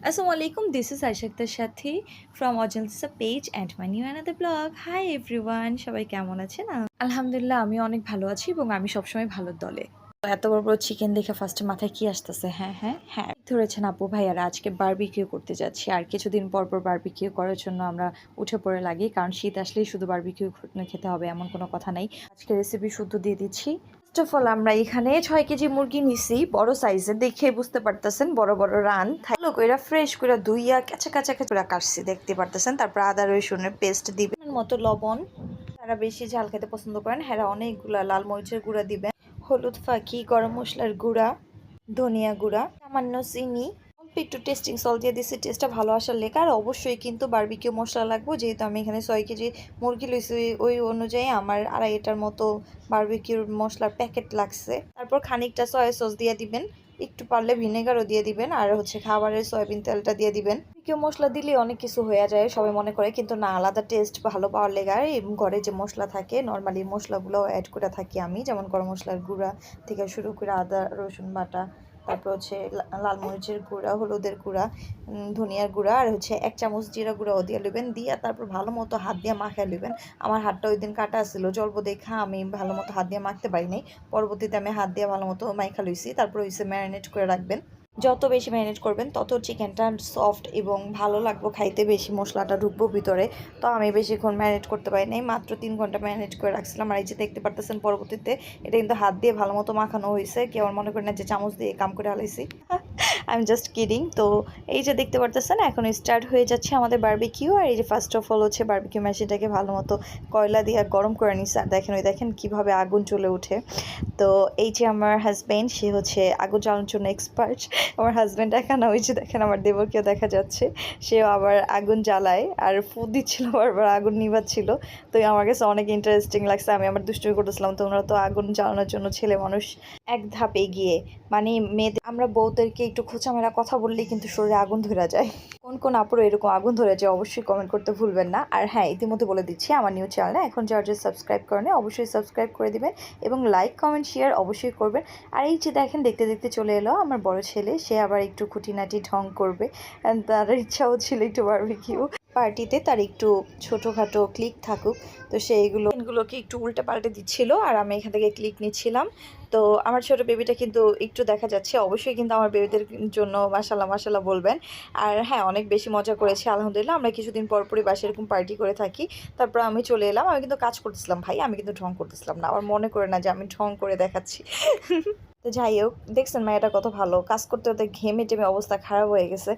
Assalamualaikum, this is Aishakta Shathi from Ajalsa page and my new another blog. Hi everyone, সবাই কেমন আছেন? আলহামদুলিল্লাহ আমি অনেক ভালো আছি এবং আমি সবসময় ভালোর দলে। এত বড় বড় চিকেন দেখে ফার্স্টে মাথায় কি আসতেছে? হ্যাঁ ধরেছেন আপু ভাইয়ারা আজকে বারবিকিউ করতে যাচ্ছি। আর কিছুদিন পর পর বারবিকিউ করার জন্য আমরা উঠে পড়ে লাগি, কারণ শীত আসলেই শুধু বারবিকিউ খেতে হবে এমন কোনো কথা নেই। আজকে রেসিপি শুদ্ধ দিয়ে দিচ্ছি। ফার্স্ট অফ অল আমরা এখানে 6 কেজি মুরগি নিছি, বড় সাইজের, দেখে বুঝতে পারতেছেন বড় বড় রান। ভালো কইরা ফ্রেশ করে ধুইয়া কাঁচা কাঁচা করে কাটছি, দেখতে পারতেছেন। তারপর আদা রসুনের পেস্ট দিবেন, মতো লবণ, যারা বেশি ঝাল খেতে পছন্দ করেন হ্যাঁ অনেকগুলা লাল মরিচের গুঁড়া দিবেন, হলুদ ফাঁকি, গরম মশলার গুঁড়া, ধনিয়া গুঁড়া, সামান্য চিনি, অল্প একটু টেস্টিং সল্ট দিয়ে দিচ্ছি টেস্টটা ভালো আসার লেখা। আর অবশ্যই কিন্তু বারবিকিউ মশলা লাগবে, যেহেতু আমি এখানে 6 কেজি মুরগি লইছি ওই অনুযায়ী আমার 2.5টার মতো বারবিকিউর মশলার প্যাকেট লাগছে। তারপর খানিকটা সয়া সস দিয়ে দিবেন, একটু পারলে ভিনেগারও দিয়ে দিবেন, আর হচ্ছে খাবারের সয়াবিন তেলটা দিয়ে দিবেন। কেউ মশলা দিলে অনেক কিছু হয়ে যায় সবাই মনে করে, কিন্তু না, আলাদা টেস্ট ভালো পাওয়ার লেগে ঘরে যে মশলা থাকে নর্মালি মশলাগুলো অ্যাড করে থাকি আমি, যেমন গরম মশলার গুঁড়া থেকে শুরু করে আদা রসুন বাটা, তারপর হচ্ছে লাল মরিচের গুঁড়া, হলুদের গুঁড়া, ধনিয়ার গুঁড়া, আর হচ্ছে 1 চামচ জিরা গুঁড়াও দিয়ে নেবেন। দিয়ে তারপর ভালো মতো হাত দিয়ে মাখায় নেবেন। আমার হাতটা ওই দিন কাটা ছিল, জলব দেখা আমি ভালো মতো হাত দিয়ে মাখতে পারিনি। পরবর্তীতে আমি হাত দিয়ে ভালো মতো মাখা লইছি। তারপর হচ্ছে ম্যারিনেট করে রাখবেন। যত বেশি ম্যারিনেট করবেন তত চিকেনটা সফট এবং ভালো লাগবে খাইতে, বেশি মশলাটা ঢুকবো ভিতরে। তো আমি বেশিক্ষণ ম্যারিনেট করতে পারি নাই, মাত্র 3 ঘন্টা ম্যারিনেট করে রাখছিলাম। আর এই যে দেখতে পারতেছেন পরবর্তীতে এটা কিন্তু হাত দিয়ে ভালো মতো মাখানো হয়েছে, কেউ আমার মনে করি না যে চামচ দিয়ে কাম করে হালাইছি। I am just kidding. তো এই যে দেখতে পারতেছেন এখন স্টার্ট হয়ে যাচ্ছে আমাদের বারবিকিউ। আর এই যে ফার্স্ট অফ অল হচ্ছে বারবিকিউ মেশিনটাকে ভালো মতো কয়লা দিয়ে গরম করে নিচ্ছে। আর দেখেন কীভাবে আগুন চলে ওঠে। তো এই যে আমার হাজব্যান্ড, সে হচ্ছে আগুন জ্বালানোর জন্য এক্সপার্ট। আমার হাজব্যান্ড একা না, ওই যে দেখেন আমার দেবরকেও দেখা যাচ্ছে, সেও আবার আগুন জ্বালায় আর ফু দিচ্ছিল, বারবার আগুন নিভাচ্ছিল। তো আমার কাছে অনেক ইন্টারেস্টিং লাগছে। আমি আমার দুষ্টুমি করতেছিলাম, তোমরা তো আগুন জ্বালানোর জন্য ছেলে মানুষ এক ধাপ এগিয়ে। মানে মেয়েদের, আমরা বউদেরকে একটু খোঁচামেরা কথা বললেই কিন্তু শরীরে আগুন ধরে যায়। কোন কোন আপুরো এরকম আগুন ধরে যায় অবশ্যই কমেন্ট করতে ভুলবেন না। আর হ্যাঁ, ইতিমধ্যে বলে দিচ্ছি আমার নিউ চ্যানেলে এখন যারা সাবস্ক্রাইব করেন অবশ্যই সাবস্ক্রাইব করে দিবেন এবং লাইক কমেন্ট শেয়ার অবশ্যই করবেন। আর এই যে দেখেন দেখতে দেখতে চলে এলো আমার বড় ছেলে, সে আবার একটু খুঁটিনাটি ঢং করবে। তার ইচ্ছাও ছিল একটু বারবিকিউ পার্টিতে, তার একটু ছোটোখাটো ক্লিক থাকুক। তো সেইগুলোকে একটু উল্টে পাল্টে দিচ্ছিল আর আমি এখান থেকে ক্লিক নিচ্ছিলাম। তো আমার ছোট বেবিটা কিন্তু একটু দেখা যাচ্ছে, অবশ্যই কিন্তু আমার বেবিদের জন্য মাশাল্লাহ মাশাল্লাহ বলবেন। আর হ্যাঁ, অনেক বেশি মজা করেছি আলহামদুলিল্লাহ। আমরা কিছুদিন পরপরই বাসায় এরকম পার্টি করে থাকি। তারপর আমি চলে এলাম, আমি কিন্তু কাজ করতেছিলাম ভাই, আমি কিন্তু ঢং করতেছিলাম না, আবার মনে করে না যে আমি ঢং করে দেখাচ্ছি। তো যাই হোক, দেখছেন মেয়েটা কত ভালো কাজ করতে করতে ঘেমে টেমে অবস্থা খারাপ হয়ে গেছে।